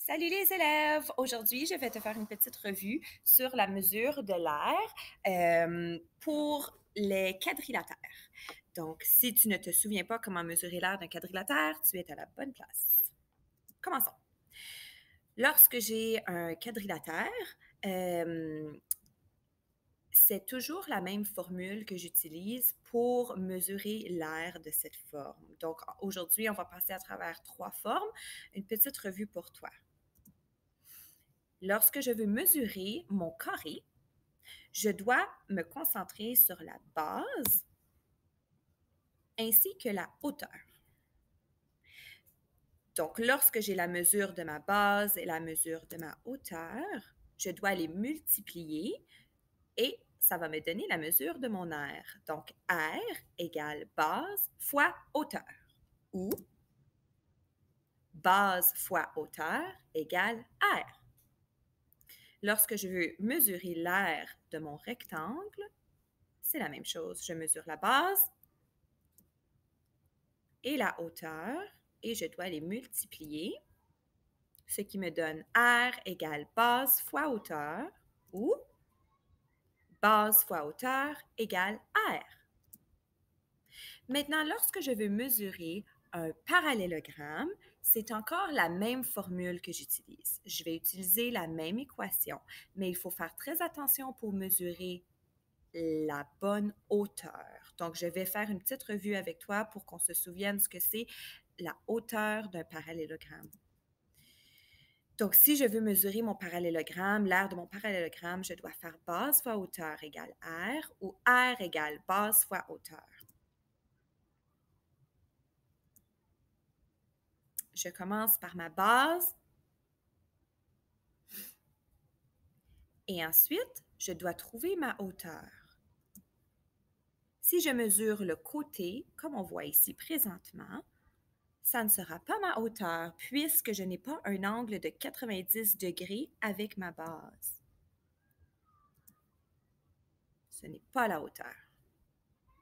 Salut les élèves! Aujourd'hui, je vais te faire une petite revue sur la mesure de l'air pour les quadrilatères. Donc, si tu ne te souviens pas comment mesurer l'air d'un quadrilatère, tu es à la bonne place. Commençons. Lorsque j'ai un quadrilatère, euh, c'est toujours la même formule que j'utilise pour mesurer l'air de cette forme. Donc, aujourd'hui, on va passer à travers 3 formes. Une petite revue pour toi. Lorsque je veux mesurer mon carré, je dois me concentrer sur la base ainsi que la hauteur. Donc, lorsque j'ai la mesure de ma base et la mesure de ma hauteur, je dois les multiplier et ça va me donner la mesure de mon air. Donc, R égale base fois hauteur ou base fois hauteur égale R. Lorsque je veux mesurer l'air de mon rectangle, c'est la même chose. Je mesure la base et la hauteur et je dois les multiplier, ce qui me donne R égale base fois hauteur ou base fois hauteur égale R. Maintenant, lorsque je veux mesurer un parallélogramme, c'est encore la même formule que j'utilise. Je vais utiliser la même équation, mais il faut faire très attention pour mesurer la bonne hauteur. Donc, je vais faire une petite revue avec toi pour qu'on se souvienne ce que c'est la hauteur d'un parallélogramme. Donc, si je veux mesurer mon parallélogramme, l'aire de mon parallélogramme, je dois faire base fois hauteur égale R ou R égale base fois hauteur. Je commence par ma base et ensuite, je dois trouver ma hauteur. Si je mesure le côté, comme on voit ici présentement, ça ne sera pas ma hauteur puisque je n'ai pas un angle de 90 degrés avec ma base. Ce n'est pas la hauteur.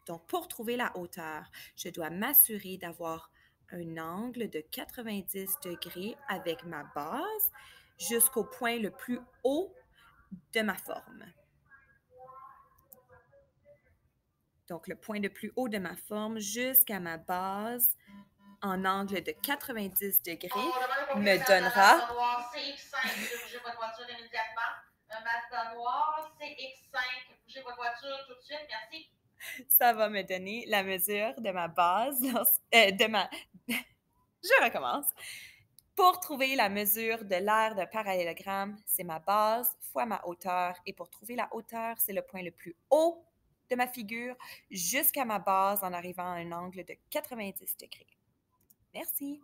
Donc, pour trouver la hauteur, je dois m'assurer d'avoir un angle de 90 degrés avec ma base jusqu'au point le plus haut de ma forme. Donc, le point le plus haut de ma forme jusqu'à ma base en angle de 90 degrés me donnera bougez votre voiture immédiatement. Un Mazda noir, CX5, bougez votre voiture tout de suite, merci. Ça va me donner la mesure de ma base, de ma... Je recommence. Pour trouver la mesure de l'aire d'un parallélogramme, c'est ma base fois ma hauteur. Et pour trouver la hauteur, c'est le point le plus haut de ma figure jusqu'à ma base en arrivant à un angle de 90 degrés. Merci.